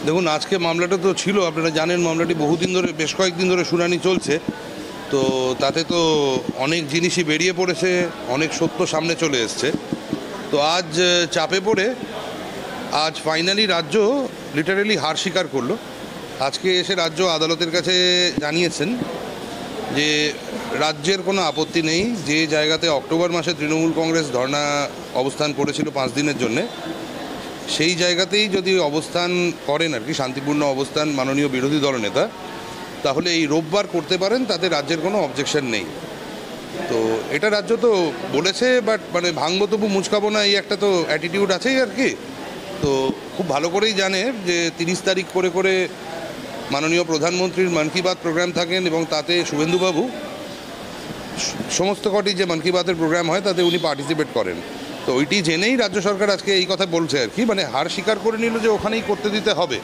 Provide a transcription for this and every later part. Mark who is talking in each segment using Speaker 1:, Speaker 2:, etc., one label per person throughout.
Speaker 1: দেখুন, আজকে মামলাটা তো ছিল, আপনারা জানেন মামলাটি বহুদিন ধরে, বেশ কয়েকদিন ধরে শুনানি চলছে। তো তাতে তো অনেক জিনিসই বেরিয়ে পড়েছে, অনেক সত্য সামনে চলে এসছে। তো আজ চাপে পড়ে আজ ফাইনালি রাজ্য লিটারেলি হার স্বীকার করলো। আজকে এসে রাজ্য আদালতের কাছে জানিয়েছেন যে রাজ্যের কোনো আপত্তি নেই, যে জায়গাতে অক্টোবর মাসে তৃণমূল কংগ্রেস ধর্ণা অবস্থান করেছিল 5 দিনের জন্যে, সেই জায়গাতেই যদি অবস্থান করেন আর কি, শান্তিপূর্ণ অবস্থান মাননীয় বিরোধী দলনেতা, তাহলে এই রোববার করতে পারেন, তাতে রাজ্যের কোনো অবজেকশন নেই। তো এটা রাজ্য তো বলেছে, বাট মানে ভাঙবো তবু মুচকাবো না, এই একটা তো অ্যাটিটিউড আছেই আর কি। তো খুব ভালো করেই জানে যে 30 তারিখ করে করে মাননীয় প্রধানমন্ত্রীর মন কি বাত প্রোগ্রাম থাকেন, এবং তাতে শুভেন্দুবাবু সমস্ত কটি যে মন কি বাতের প্রোগ্রাম হয় তাতে উনি পার্টিসিপেট করেন। তো ওইটি জেনেই রাজ্য সরকার আজকে এই কথা বলছে আর কি, মানে হার স্বীকার করে নিল যে ওখানেই করতে দিতে হবে,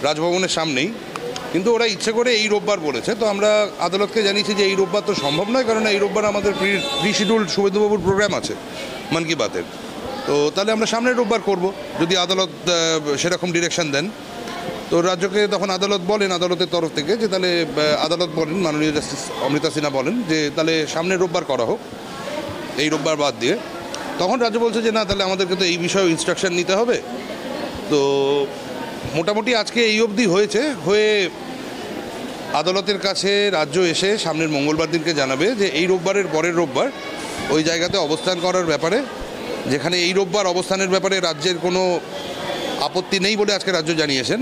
Speaker 1: রাজভবনের সামনেই। কিন্তু ওরা ইচ্ছে করে এই রোববার বলেছে। তো আমরা আদালতকে জানিয়েছি যে এই রোববার তো সম্ভব নয়, কারণ এই রোববার আমাদের প্রি শিডিউল্ড শুভেন্দুবাবুর প্রোগ্রাম আছে মন কি বাতের। তো তাহলে আমরা সামনের রোববার করব, যদি আদালত সেরকম ডিরেকশন দেন। তো রাজ্যকে তখন আদালত বলেন, আদালতের তরফ থেকে, যে তাহলে আদালত বলেন, মাননীয় জাস্টিস অমৃতা সিনহা বলেন যে তাহলে সামনের রোববার করা হোক, এই রোববার বাদ দিয়ে। তখন রাজ্য বলছে যে না, তাহলে আমাদেরকে তো এই বিষয়ে ইনস্ট্রাকশন নিতে হবে। তো মোটামুটি আজকে এই অবধি হয়েছে। হয়ে আদালতের কাছে রাজ্য এসে সামনের মঙ্গলবার দিনকে জানাবে যে এই রোববারের পরের রোববার ওই জায়গাতে অবস্থান করার ব্যাপারে, যেখানে এই রোববার অবস্থানের ব্যাপারে রাজ্যের কোনো আপত্তি নেই বলে আজকে রাজ্য জানিয়েছেন।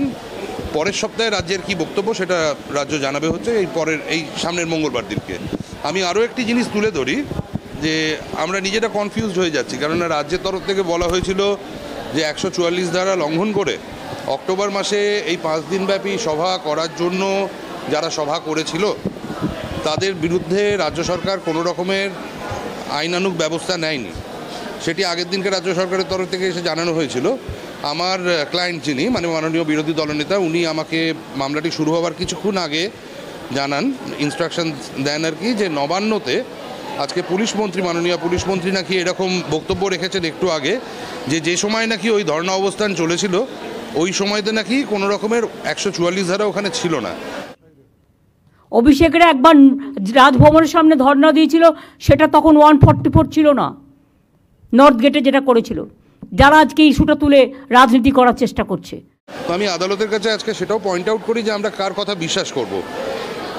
Speaker 1: পরের সপ্তাহে রাজ্যের কি বক্তব্য সেটা রাজ্য জানাবে হচ্ছে এই সামনের মঙ্গলবার দিনকে। আমি আরও একটি জিনিস তুলে ধরি, যে আমরা নিজেরা কনফিউজড হয়ে যাচ্ছি, কেননা রাজ্যের তরফ থেকে বলা হয়েছিল যে 144 ধারা লঙ্ঘন করে অক্টোবর মাসে এই 5 দিনব্যাপী সভা করার জন্য যারা সভা করেছিল তাদের বিরুদ্ধে রাজ্য সরকার কোনো রকমের আইনানুগ ব্যবস্থা নেয়নি। সেটি আগের দিনকে রাজ্য সরকারের তরফ থেকে এসে জানানো হয়েছিল। আমার ক্লায়েন্ট যিনি, মানে মাননীয় বিরোধী দলনেতা, উনি আমাকে মামলাটি শুরু হওয়ার কিছুক্ষণ আগে জানান, ইনস্ট্রাকশন দেন আর কি, যে নবান্নতে আজকে মাননীয় পুলিশ মন্ত্রী নাকি এরকম বক্তব্য রেখেছেন একটু আগে, যে সময় নাকি ওই ধর্ণা অবস্থান চলেছিল ওই সময়তে নাকি কোনো রকমের 144 ধারা ওখানে ছিল না।
Speaker 2: অভিষেকের একবার রাজভবনের সামনে ধর্ণা দিয়েছিল, সেটা তখন 144 ছিল না, নর্থ গেটে যেটা করেছিল, যারা আজকে ইস্যুটা তুলে রাজনীতি করার চেষ্টা করছে।
Speaker 1: তো আমি আদালতের কাছে আজকে সেটাও পয়েন্ট আউট করি যে আমরা কার কথা বিশ্বাস করব।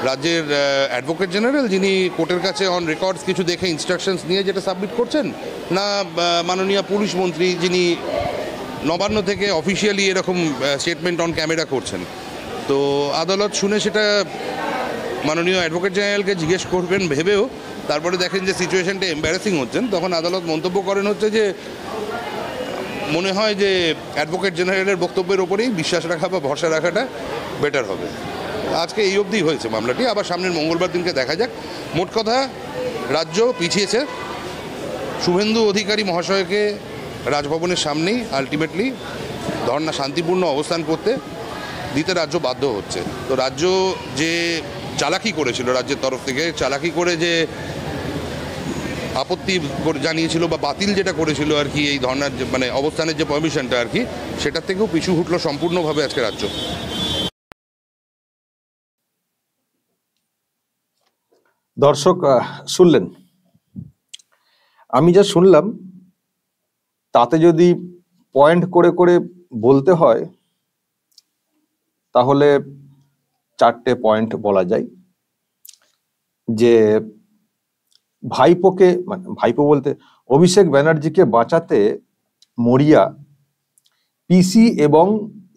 Speaker 1: রাজ্যের অ্যাডভোকেট জেনারেল, যিনি কোর্টের কাছে অন রেকর্ডস কিছু দেখে ইনস্ট্রাকশনস নিয়ে যেটা সাবমিট করছেন, না মাননীয় পুলিশ মন্ত্রী, যিনি নবান্ন থেকে অফিসিয়ালি এরকম স্টেটমেন্ট অন ক্যামেরা করছেন। তো আদালত শুনে সেটা মাননীয় অ্যাডভোকেট জেনারেলকে জিজ্ঞেস করবেন ভেবেও তারপরে দেখেন যে সিচুয়েশনটা এম্বারেসিং হচ্ছেন, তখন আদালত মন্তব্য করেন হচ্ছে যে মনে হয় যে অ্যাডভোকেট জেনারেলের বক্তব্যের ওপরেই বিশ্বাস রাখা বা ভরসা রাখাটা বেটার হবে। আজকে এই অবধি হয়েছে মামলাটি, আবার সামনের মঙ্গলবার দিনকে দেখা যাক। মোট কথা, রাজ্য পিছিয়েছে, শুভেন্দু অধিকারী মহাশয়কে রাজভবনের সামনেই আলটিমেটলি ধর্ণা শান্তিপূর্ণ অবস্থান করতে দিতে রাজ্য বাধ্য হচ্ছে। তো রাজ্য যে চালাকি করেছিল, রাজ্যের তরফ থেকে চালাকি করে যে আপত্তি জানিয়েছিল বা বাতিল যেটা করেছিল আর কি, এই ধর্নার মানে অবস্থানের যে পারমিশনটা আর কি, সেটার থেকেও পিছু হটলো সম্পূর্ণভাবে আজকে রাজ্য।
Speaker 3: দর্শক শুনলেন, আমি যা শুনলাম তাতে যদি পয়েন্ট করে করে বলতে হয় তাহলে 4টে পয়েন্ট বলা যায়। যে ভাইপোকে, মানে ভাইপো বলতে অভিষেক ব্যানার্জিকে বাঁচাতে মরিয়া পিসি এবং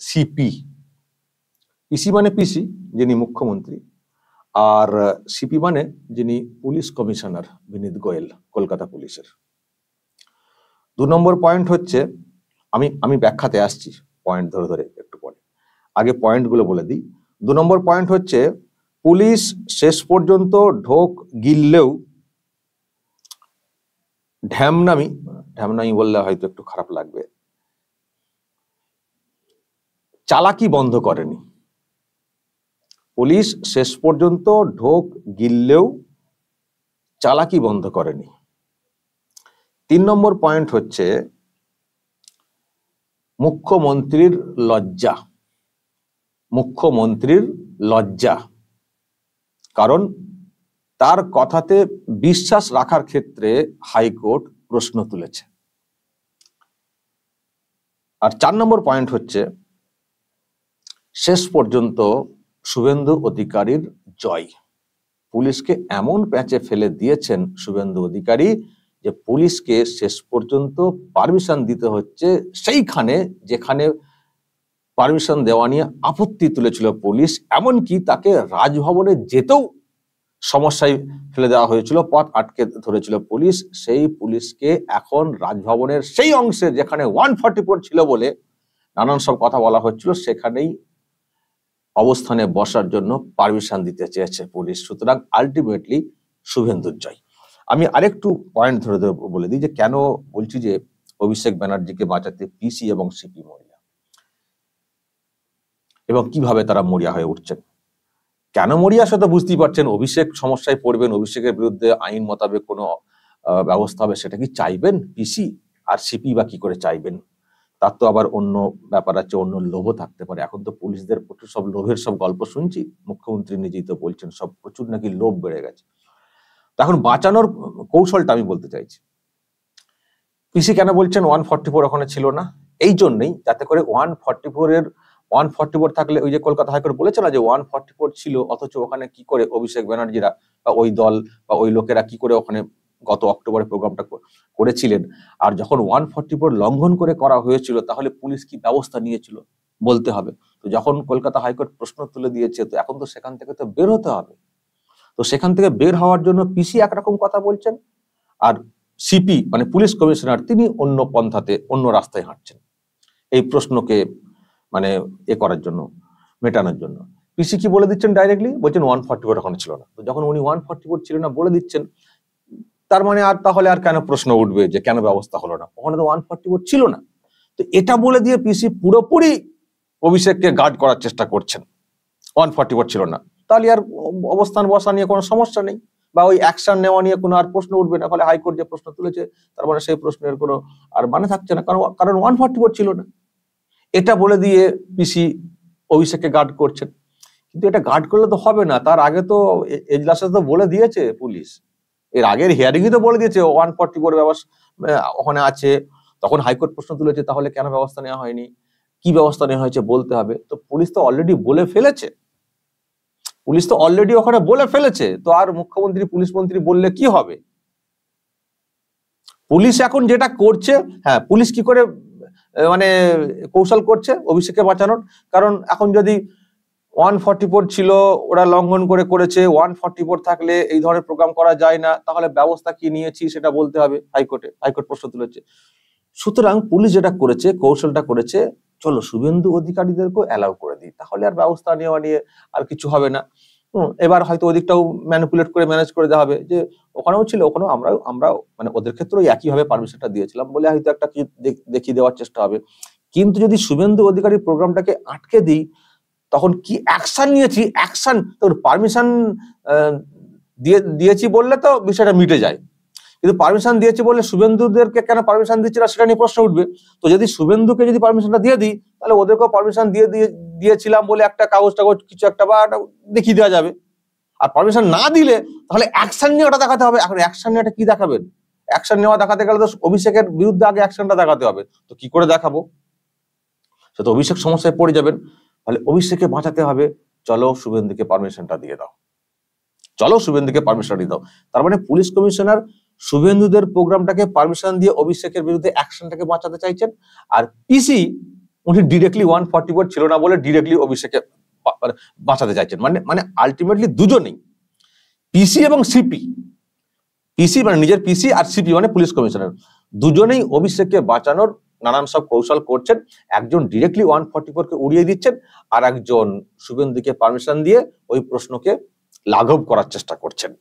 Speaker 3: সিপি। পিসি মানে পিসি, যিনি মুখ্যমন্ত্রী, আর সিপি মানে যিনি পুলিশ কমিশনার বিনীত গোয়েল, কলকাতা পুলিশের। 2 নম্বর পয়েন্ট হচ্ছে, আমি ব্যাখ্যাতে আসছি পয়েন্ট ধরে ধরে একটু পরে, আগে পয়েন্টগুলো বলে দিই। 2 নম্বর পয়েন্ট হচ্ছে, পুলিশ শেষ পর্যন্ত ঢোক গিললেও ঢ্যামনামি বললে হয়তো একটু খারাপ লাগবে, চালাকি বন্ধ করেনি। পুলিশ শেষ পর্যন্ত ঢোক গিললেও চালাকি বন্ধ করেনি। 3 নম্বর পয়েন্ট হচ্ছে, মুখ্যমন্ত্রীর লজ্জা। মুখ্যমন্ত্রীর লজ্জা, কারণ তার কথাতে বিশ্বাস রাখার ক্ষেত্রে হাইকোর্ট প্রশ্ন তুলেছে। আর 4 নম্বর পয়েন্ট হচ্ছে, শেষ পর্যন্ত শুভেন্দু অধিকারীর জয়। পুলিশকে এমন প্যাঁচে ফেলে দিয়েছেন শুভেন্দু অধিকারী যে পুলিশকে শেষ পর্যন্ত পারমিশন দিতে হচ্ছে সেইখানে যেখানে পারমিশন দেওয়া নিয়ে আপত্তি তুলেছিল পুলিশ, এমনকি তাকে রাজভবনে যেতেও সমস্যায় ফেলে দেওয়া হয়েছিল, পথ আটকে ধরেছিল পুলিশ। সেই পুলিশকে এখন রাজভবনের সেই অংশে যেখানে 144 ছিল বলে নানান সব কথা বলা হচ্ছিল, সেখানেই অবস্থানে বসার জন্য পারমিশন দিতে চেয়েছে পুলিশ। সুতরাং আলটিমেটলি শুভেন্দুর জয়। আমি আরেকটু পয়েন্ট ধরে বলে দিই যে কেন বলছি যে অভিষেক ব্যানার্জিকে বাঁচাতে পিসি এবং সিপি মরিয়া, এবং কিভাবে তারা মরিয়া হয়ে উঠছেন। কেন মরিয়া সেটা বুঝতেই পারছেন, অভিষেক সমস্যায় পড়বেন, অভিষেকের বিরুদ্ধে আইন মোতাবেক কোনো ব্যবস্থা হবে, সেটা কি চাইবেন পিসি? আর সিপি বা কি করে চাইবেন? তার তো আবার অন্য ব্যাপার আছে, অন্য লোভও থাকতে পারে। এখন তো পুলিশদের প্রচুর সব লোভের সব গল্প শুনছি, মুখ্যমন্ত্রী নিজেই তো বলছেন সব প্রচুর নাকি লোভ বেড়ে গেছে। তো এখন বাঁচানোর কৌশলটা আমি বলতে চাইছি। পিসি কেন বলছেন 144 ওখানে ছিল না? এই জন্যই, যাতে করে 144 থাকলে, ওই যে কলকাতা হাইকোর্ট বলেছে না যে 144 ছিল, অথচ ওখানে কি করে অভিষেক ব্যানার্জিরা বা ওই দল বা ওই লোকেরা কি করে ওখানে গত অক্টোবরে প্রোগ্রামটা করেছিলেন। আর যখন 144 লঙ্ঘন করে করা হয়েছিল, তাহলে পুলিশ কি ব্যবস্থা নিয়েছিল বলতে হবে। তো যখন কলকাতা হাইকোর্ট প্রশ্ন তুলে দিয়েছে, তো এখন তো সেখান থেকে তো বের হতে হবে। তো সেখান থেকে বের হওয়ার জন্য পিসি একরকম কথা বলছেন, আর সিপি মানে পুলিশ কমিশনার তিনি অন্য পন্থাতে, অন্য রাস্তায় হাঁটছেন এই প্রশ্নকে মানে করার জন্য, মেটানোর জন্য। পিসি কি বলে দিচ্ছেন ডাইরেক্টলি, বলছেন 144 ওখানে ছিল না। তো যখন উনি 144 ছিল না বলে দিচ্ছেন, তার মানে আর তাহলে আর কেন প্রশ্ন উঠবে যে কেন ব্যবস্থা হলো না? ওখানে তো 144 ছিল না। তো এটা বলে দিয়ে পিসি পুরোপুরি অভিষেককে গার্ড করার চেষ্টা করছেন, 144 ছিল না, তাহলে আর অবস্থান বসা নিয়ে কোনো সমস্যা নেই, বা ওই অ্যাকশন নেওয়া নিয়ে কোনো আর প্রশ্ন উঠবে না। ফলে হাইকোর্ট যে প্রশ্ন তুলেছে, তার মানে সেই প্রশ্নের কোনো আর মানে থাকছে না, কারণ 144 ছিল না। এটা বলে দিয়ে পিসি অভিষেককে গার্ড করছেন। কিন্তু এটা গার্ড করলে তো হবে না, তার আগে তো এজলাসে তো বলে দিয়েছে পুলিশ, এর আগের হিয়ারিং তো বলে দিয়েছে 144 ব্যবস্থা ওখানে আছে। তখন হাইকোর্ট প্রশ্ন তুলেছে, তাহলে কেন ব্যবস্থা নেওয়া হয়নি, কি ব্যবস্থা নেওয়া হয়েছে বলতে হবে। তো পুলিশ তো অলরেডি বলে ফেলেছে, ওখানে বলে ফেলেছে। তো আর মুখ্যমন্ত্রী, পুলিশ মন্ত্রী বললে কি হবে? পুলিশ এখন যেটা করছে, হ্যাঁ, পুলিশ কি করে মানে কৌশল করছে অভিষেককে বাঁচানোর। কারণ এখন যদি 144 ছিল, ওরা লঙ্ঘন করেছে, 144 থাকলে এই ধরনের প্রোগ্রাম করা যায় না, তাহলে ব্যবস্থা কি নিয়েছি সেটা বলতে হবে হাইকোর্টে। হাইকোর্ট প্রশ্ন তুলেছে। সুতরাং পুলিশ যেটা করেছে, কৌশলটা করেছে, চলো শুভেন্দু অধিকারীদেরকেও অ্যালাউ করে দিই, তাহলে আর ব্যবস্থা নেওয়া নিয়ে আর কিছু হবে না। এবার হয়তো ওদিকটাও ম্যানিপুলেট করে ম্যানেজ করে দেওয়া হবে, যে ওখানেও ছিল, ওখানেও আমরাও মানে ওদের ক্ষেত্রেও একইভাবে পারমিশনটা দিয়েছিলাম বলে হয়তো একটা কিছু দেখিয়ে দেওয়ার চেষ্টা হবে। কিন্তু যদি শুভেন্দু অধিকারী প্রোগ্রামটাকে আটকে দিই, তখন কি অ্যাকশন নিয়েছি, অ্যাকশন তোর পারমিশন দিয়েছি বললে তো বিষয়টা মিটে যায়। কিন্তু পারমিশন দিয়েছি বলে শুভেন্দুদেরকে কেন পারমিশন দিচ্ছে না সেটা নিয়ে প্রশ্ন উঠবে। তো যদি শুভেন্দুকে যদি পারমিশনটা দিয়ে দিই, তাহলে ওদেরকেও পারমিশন দিয়েছিলাম বলে একটা কাগজ কিছু একটা বা দেখিয়ে দেওয়া যাবে। আর পারমিশন না দিলে তাহলে অ্যাকশন নিয়ে ওটা দেখাতে হবে। এখন অ্যাকশন নিয়ে কি দেখাবেন? অ্যাকশন নেওয়া দেখাতে গেলে তো অভিষেকের বিরুদ্ধে আগে অ্যাকশনটা দেখাতে হবে। তো কি করে দেখাবো? সে তো অভিষেক সমস্যায় পড়ে যাবেন। তাহলে অভিষেককে বাঁচাতে হবে, চলো শুভেন্দুকে পারমিশনটা দিয়ে দাও, তার মানে পুলিশ কমিশনার শুভেন্দুদের প্রোগ্রামটাকে পারমিশন দিয়ে অভিষেকের বিরুদ্ধে অ্যাকশনটাকে বাঁচাতে চাইছেন। আর পিসি উনি ডিরেক্টলি 144 ছিল না বলে ডিরেক্টলি অভিষেককে বাঁচাতে চাইছেন। মানে আলটিমেটলি দুজনেই, পিসি এবং সিপি, পিসি মানে নিজের পিসি আর সিপি মানে পুলিশ কমিশনার, দুজনেই অভিষেককে বাঁচানোর নানান সব কৌশল করছেন। একজন ডিরেক্টলি 144 কে উড়িয়ে দিচ্ছেন, আর একজন শুভেন্দুকে পারমিশন দিয়ে ওই প্রশ্নকে লাঘব করার চেষ্টা করছেন।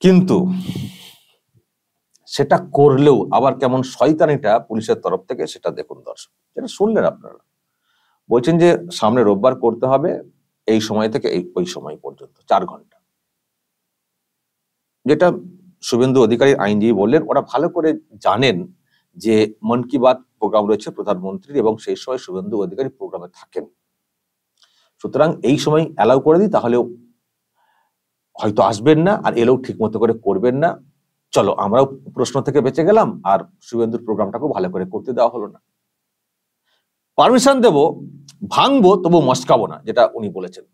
Speaker 3: কিন্তু সেটা করলেও আবার কেমন শয়তানিটা পুলিশের তরফ থেকে, সেটা দেখুন দর্শক, যেটা শুনলেন আপনারা। বলছেন যে সামনে রোববার করতে হবে, এই সময় থেকে ওই সময় পর্যন্ত 4 ঘন্টা, যেটা শুভেন্দু অধিকারী আইনজীবী বললেন। ওরা ভালো করে জানেন যে মন কি বাত প্রোগ্রাম রয়েছে প্রধানমন্ত্রীর, এবং সেই সময় শুভেন্দু অধিকারী প্রোগ্রামে থাকেন। সুতরাং এই সময় অ্যালাউ করে দিই, তাহলেও হয়তো আসবেন না, আর এলেও ঠিক মতো করে করবেন না। চলো আমরাও প্রশ্ন থেকে বেঁচে গেলাম, আর শুভেন্দুর প্রোগ্রামটাকেও ভালো করে করতে দেওয়া হলো না। পারমিশন দেব, ভাঙবো তবু মস্কাবো না, যেটা উনি বলেছেন।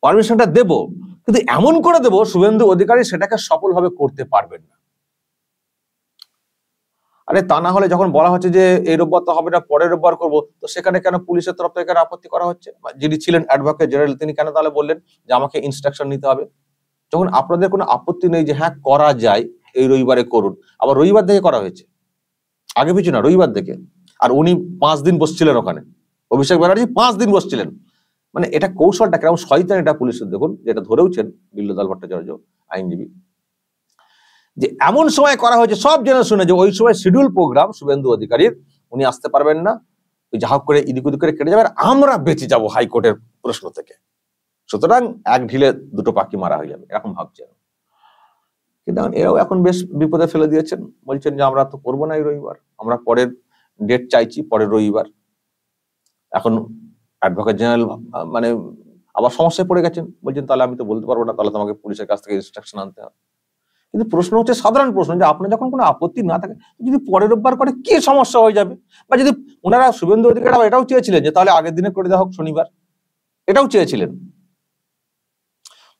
Speaker 3: পারমিশনটা দেব, কিন্তু এমন করে দেব শুভেন্দু অধিকারী সেটাকে সফলভাবে করতে পারবেন না। আরে তা না হলে যখন বলা হচ্ছে যে এই রোববার তো হবে না, পরের রোববার করবো, তো সেখানে কেন পুলিশের তরফ থেকে আপত্তি করা হচ্ছে? যিনি ছিলেন অ্যাডভোকেট জেনারেল, তিনি কেন তাহলে বললেন যে আমাকে ইনস্ট্রাকশন নিতে হবে? যখন আপনাদের কোনো আপত্তি নেই যে হ্যাঁ করা যায়, এই রবিবারে করুন। আবার রবিবার দেখে করা হয়েছে, আগে পিছু না, রবিবার দেখে। আর উনি 5 দিন বসছিলেন ওখানে, অভিষেক ব্যানার্জি 5 দিন বসছিলেন। মানে এটা কৌশলটা কেমন শয়তান এটা পুলিশের। দেখুন, যেটা ধরেওছেন বিল্লদাল ভট্টাচার্য আইনজীবী, যে এমন সময় করা হয়েছে সব জেনে শুনে যে ওই সময় শিডিউল প্রোগ্রাম শুভেন্দু অধিকারীর, উনি আসতে পারবেন না, ওই যা হোক করে ইদিক উদিক করে কেটে যাবে, আর আমরা বেঁচে যাবো হাইকোর্টের প্রশ্ন থেকে। সুতরাং এক ঢিলে দুটো পাখি মারা হয়ে যাবে, এরকম ভাবছেন। কিন্তু এরাও এখন বেশ বিপদে ফেলে দিয়েছেন, বলছেন যে আমরা তো করবো না এই রবিবার, আমরা পরের ডেট চাইছি, পরের রবিবার। এখন অ্যাডভোকেট জেনারেল মানে আবার সমস্যায় পড়ে গেছেন, বলছেন তাহলে আমি তো বলতে পারবো না, তাহলে তোমাকে পুলিশের কাছ থেকে ইনস্ট্রাকশন আনতে হবে। কিন্তু প্রশ্ন হচ্ছে সাধারণ প্রশ্ন, যে আপনার যখন কোনো আপত্তি না থাকে, যদি পরের রোববার করে কি সমস্যা হয়ে যাবে? বা যদি ওনারা শুভেন্দু অধিকারী এটাও চেয়েছিলেন যে তাহলে আগের দিনে করে দেওয়া হোক শনিবার, এটাও চেয়েছিলেন।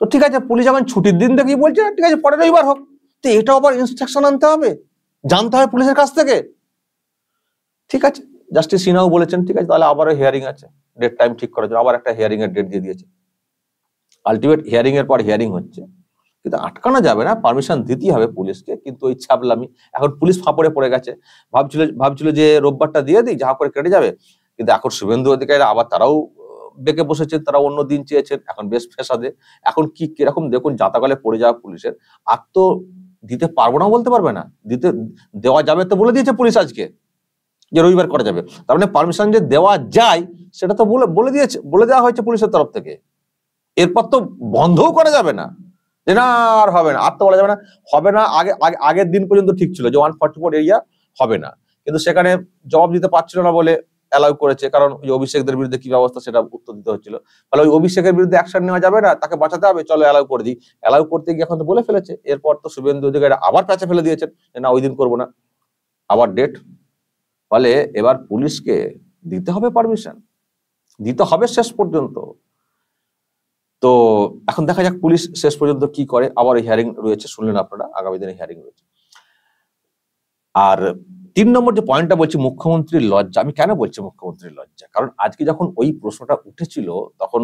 Speaker 3: তো ঠিক আছে, পুলিশ যখন ছুটির দিন দেখি বলছে ঠিক আছে পরের রবিবার হোক, তো এটাও আবার ইনস্ট্রাকশন আনতে হবে, জানতে হবে পুলিশের কাছ থেকে। ঠিক আছে, জাস্টিস সিনহাও বলেছেন ঠিক আছে, তাহলে আবারও হিয়ারিং আছে, ডেট টাইম ঠিক করার জন্য আবার একটা হিয়ারিং এর ডেট দিয়ে দিয়েছে। আলটিমেট হিয়ারিং এর পর হিয়ারিং হচ্ছে, কিন্তু আটকানো যাবে না, পারমিশন দিতেই হবে পুলিশকে। কিন্তু ওই ছাবলামি, এখন পুলিশ ফাঁপড়ে পড়ে গেছে। ভাবছিল যে রোববারটা দিয়ে দিই, যা করে কেটে যাবে। কিন্তু এখন শুভেন্দু অধিকারীরা আবার তারাও বেঁকে বসেছেন, তারা অন্য দিন চেয়েছেন, এখন বেশ ফেসাদে। এখন কিরকম দেখুন, জাতাকলে পড়ে যাওয়া পুলিশের। আর তো দিতে পারবো না বলতে পারবে না, দেওয়া যাবে তো বলে দিয়েছে পুলিশ আজকে যে রবিবার করা যাবে। তার মানে পারমিশন যে দেওয়া যায় সেটা তো বলে দেওয়া হয়েছে পুলিশের তরফ থেকে। এরপর তো বন্ধও করা যাবে না যে না আর হবে না, আর তো বলা যাবে না হবে না। আগের দিন পর্যন্ত ঠিক ছিল যে 144 এরিয়া হবে না, কিন্তু সেখানে জবাব দিতে পারছিল না বলে অ্যালাউ করেছে, কারণ ওই অভিষেকদের বিরুদ্ধে কি ব্যবস্থা সেটা উত্তর দিতে হচ্ছিল। তাহলে ওই অভিষেকের বিরুদ্ধে অ্যাকশন নেওয়া যাবে না, তাকে বাঁচাতে হবে, চলো অ্যালাউ করে দিই। অ্যালাউ করতে গিয়ে এখন তো বলে ফেলেছে। এরপর তো শুভেন্দু অধিকারী আবার প্যাচে ফেলে দিয়েছেন যে না ওই দিন করবো না, আবার ডেট। ফলে এবার পুলিশকে দিতে হবে পারমিশন, দিতে হবে শেষ পর্যন্ত। তো এখন দেখা যাক পুলিশ শেষ পর্যন্ত কি করে। আবার হিয়ারিং রয়েছে, শুনলেন আপনারা, আগামী দিনে হিয়ারিং রয়েছে। আর 3 নম্বর যে পয়েন্টটা বলছি, মুখ্যমন্ত্রীর লজ্জা। আমি কেন বলছি মুখ্যমন্ত্রীর লজ্জা? কারণ আজকে যখন ওই প্রশ্নটা উঠেছিল, তখন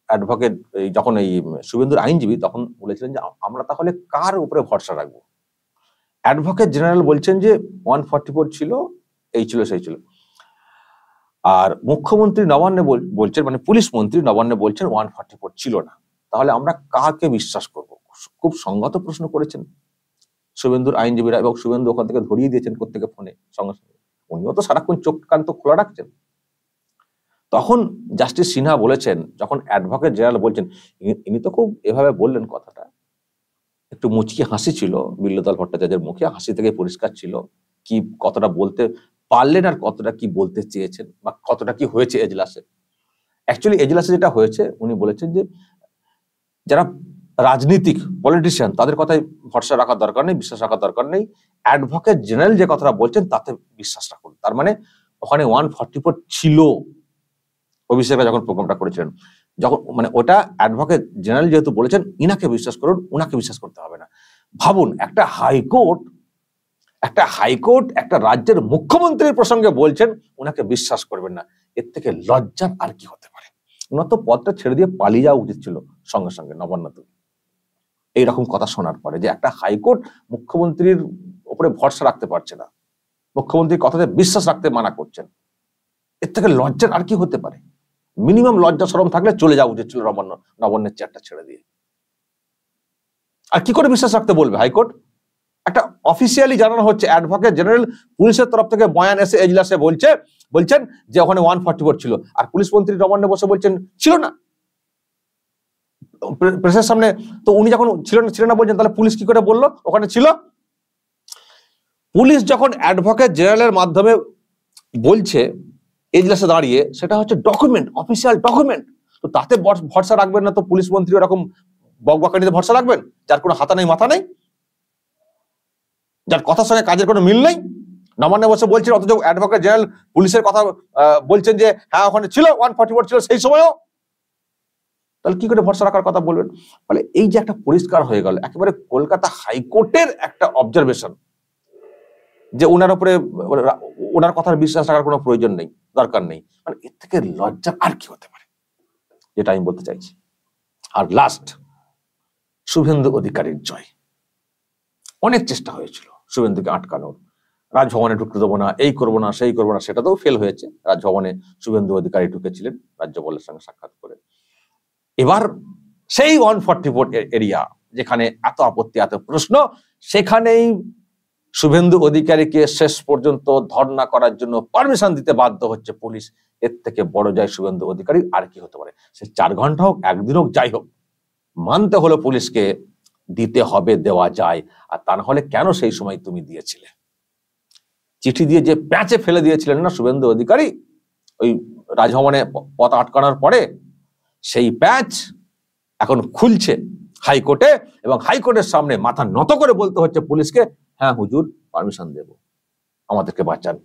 Speaker 3: অ্যাডভোকেট যখন এই শুভেন্দুর আইনজীবী তখন বলেছিলেন যে আমরা তাহলে কার উপরে ভরসা রাখবো। অ্যাডভোকেট জেনারেল বলছেন যে 144 ছিল, এই ছিল সেই ছিল। আর মুখ্যমন্ত্রী নবান্নে বলছেন, মানে পুলিশ মন্ত্রী নবান্নে বলছেন 144 ছিল না। তাহলে আমরা কাকে বিশ্বাস করব? খুব সংগত প্রশ্ন করেছেন শুভেন্দুর আইনজীবীরা, এবং শুভেন্দু ওখান থেকে ধরিয়ে দিয়েছেন প্রত্যেকে ফোনে সঙ্গে সঙ্গে। উনিও তো সারাক্ষণ চোখ কান তো খোলা রাখছেন। তখন জাস্টিস সিনহা বলেছেন, যখন অ্যাডভোকেট জেনারেল বলছেন, ইনি তো খুব এভাবে বললেন কথাটা, একটু মুচকি হাসি ছিল বিল্লদাল ভট্টাচার্যের মুখে, হাসি থেকে পরিষ্কার ছিল কি কতটা বলতে পারলেন আর কতটা কি বলতে চেয়েছেন বা কতটা কি হয়েছে এজলাসে। অ্যাকচুয়ালি এজলাসে যেটা হয়েছে, উনি বলেছেন যে যারা রাজনীতিক পলিটিশিয়ান তাদের কথায় ভরসা রাখার দরকার নেই, বিশ্বাস রাখার দরকার নেই। অ্যাডভোকেট জেনারেল যে কথাটা বলছেন তাতে বিশ্বাস রাখুন। তার মানে ওখানে 144 ছিল অভিষেকরা যখন প্রোগ্রামটা করেছিলেন, যখন মানে ওটা অ্যাডভোকেট জেনারেল যেহেতু বলেছেন ইনাকে বিশ্বাস করুন, উনাকে বিশ্বাস করতে হবে না। ভাবুন, একটা হাইকোর্ট একটা রাজ্যের মুখ্যমন্ত্রীর প্রসঙ্গে বলছেন উনাকে বিশ্বাস করবেন না। এর থেকে লজ্জার আর কি হতে পারে? ওনার তো পদটা ছেড়ে দিয়ে পালিয়ে যাওয়া উচিত ছিল সঙ্গে সঙ্গে নবান্ন থেকে। এইরকম কথা শোনার পরে যে একটা হাইকোর্ট মুখ্যমন্ত্রীর উপরে ভরসা রাখতে পারছে না, মুখ্যমন্ত্রীর কথাতে বিশ্বাস রাখতে মানা করছেন, এর থেকে লজ্জার আর কি হতে পারে? মিনিমাম লজ্জা শরম থাকলে চলে যাওয়া উচিত ছিল নবান্নের চেয়ারটা ছেড়ে দিয়ে। আর কি করে বিশ্বাস রাখতে বলবে হাইকোর্ট? একটা অফিসিয়ালি জানানো হচ্ছে, অ্যাডভোকেট জেনারেল পুলিশের তরফ থেকে বয়ান এসে এজলাসে বলছেন যে ওখানে 144 ছিল, আর পুলিশ মন্ত্রী নবান্নে বসে বলছেন ছিল না প্রেসের সামনে। তো উনি যখন ছিল না বলছেন, তাহলে পুলিশ কি করে বললো ওখানে ছিল? পুলিশ যখন অ্যাডভোকেট জেনারেলের মাধ্যমে বলছে এজলাসে দাঁড়িয়ে, সেটা হচ্ছে ডকুমেন্ট, অফিসিয়াল ডকুমেন্ট। তো তাতে ভরসা রাখবেন না, তো পুলিশ মন্ত্রী এরকম বকবকানিতে ভরসা রাখবেন যার কোনো হাতা নেই মাথা নেই, যার কথার সঙ্গে কাজের কোনো মিল নেই। নবান্নে বসে বলছেন, অথচ অ্যাডভোকেট জেনারেল পুলিশের কথা বলছেন যে হ্যাঁ ওখানে ছিল 144 ছিল সেই সময়ও, তাহলে কি করে ভরসা রাখার কথা বলবেন? ফলে এই যে একটা পরিষ্কার হয়ে গেল, একেবারে কলকাতা হাইকোর্টের একটা অবজারভেশন যে ওনার উপরে ওনার কথার বিশ্বাস রাখার কোনো প্রয়োজন নেই, দরকার নেই, মানে এর থেকে লজ্জা আর কি হতে পারে, যেটা আমি বলতে চাইছি। আর লাস্ট, শুভেন্দু অধিকারীর জয়। অনেক চেষ্টা হয়েছিল শুভেন্দুকে আটকানোর, রাজভবনে ঢুকতে দেবো না, এই করবো না, সেই করবো না, সেটাতেও ফেল হয়েছে। রাজভবনে শুভেন্দু অধিকারী ঢুকেছিলেন রাজ্যপালের সঙ্গে সাক্ষাৎ করে। এবার সেই 144 এরিয়া যেখানে এত আপত্তি এত প্রশ্ন, সেখানেই শুভেন্দু অধিকারীকে শেষ পর্যন্ত ধর্ণা করার জন্য পারমিশন দিতে বাধ্য হচ্ছে পুলিশ। এর থেকে বড় যায় শুভেন্দু অধিকারী আর কি হতে পারে? সে 4 ঘন্টা হোক, একদিন হোক, যাই হোক, মানতে হলো পুলিশকে, দিতে হবে, দেওয়া যায়। আর তা না হলে কেন সেই সময় তুমি দিয়েছিলে? চিঠি দিয়ে যে প্যাঁচে ফেলে দিয়েছিলেন না শুভেন্দু অধিকারী ওই রাজভবনে পথ আটকানোর পরে, সেই প্যাচ এখন খুলছে হাইকোর্টে, এবং হাইকোর্টের সামনে মাথা নত করে বলতে হচ্ছে পুলিশকে, হ্যাঁ হুজুর পারমিশন দেব, আমাদেরকে বাঁচান।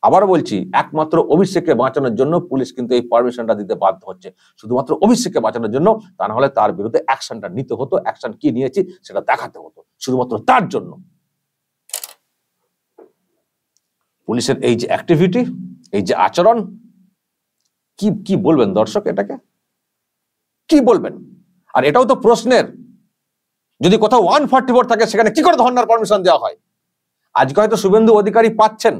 Speaker 3: আবার বলছি, একমাত্র অভিষেককে বাঁচানোর জন্য পুলিশ কিন্তু এই পারমিশনটা দিতে বাধ্য হচ্ছে, শুধুমাত্র অভিষেককে বাঁচানোর জন্য। তা না হলে তার বিরুদ্ধে অ্যাকশনটা নিতে হতো, অ্যাকশন কি নিয়েছি সেটা দেখাতে হতো, শুধুমাত্র তার জন্য। পুলিশের এই যে অ্যাক্টিভিটি, এই যে আচরণ, কি বলবেন দর্শক? এটাকে কি বলবেন? আর এটাও তো প্রশ্নের, যদি কোথাও 144 থাকে সেখানে কি করে ধর্ণার পারমিশন দেওয়া হয়? আজকে হয়তো শুভেন্দু অধিকারী পাচ্ছেন,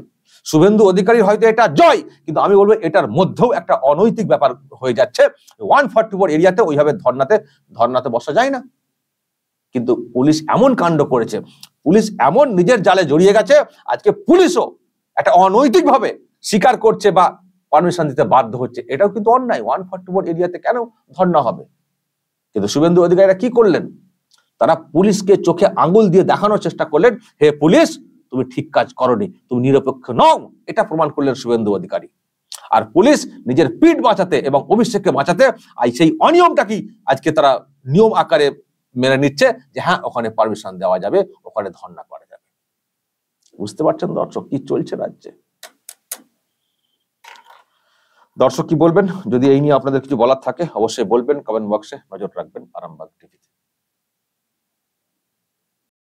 Speaker 3: শুভেন্দু অধিকারী হয়তো এটা জয়, কিন্তু আমি বলবো এটার মধ্যেও একটা অনৈতিক ব্যাপার হয়ে যাচ্ছে। 144 এরিয়াতে ওইভাবে ধর্ণাতে বসা যায় না। কিন্তু পুলিশ এমন কাণ্ড করেছে, পুলিশ এমন নিজের জালে জড়িয়ে গেছে, আজকে পুলিশও একটা অনৈতিক ভাবে স্বীকার করছে বা পারমিশন দিতে বাধ্য হচ্ছে। এটাও কিন্তু অন্যায়। 144 এরিয়াতে কেন ধর্ণা হবে? কিন্তু শুভেন্দু অধিকারীরা কি করলেন? তারা পুলিশকে চোখে আঙ্গুল দিয়ে দেখানোর চেষ্টা করলেন, হে পুলিশ, তুমি ঠিক কাজ করনি, তুমি নিরপেক্ষ নও, এটা প্রমাণ করলেন শুভেন্দু অধিকারী। আর পুলিশ নিজের পিঠ বাঁচাতে এবং অভিষেককে বাঁচাতে সেই অনিয়মটা কি আজকে তারা নিয়ম আকারে মেনে নিচ্ছে যে হ্যাঁ ওখানে পারমিশন দেওয়া যাবে, ওখানে ধর্ণা করা যাবে। বুঝতে পারছেন দর্শক কি চলছে রাজ্যে? দর্শক কি বলবেন? যদি এই নিয়ে আপনাদের কিছু বলার থাকে অবশ্যই বলবেন, কমেন্ট বক্সে নজর রাখবেন আরামবাগ টিভিতে।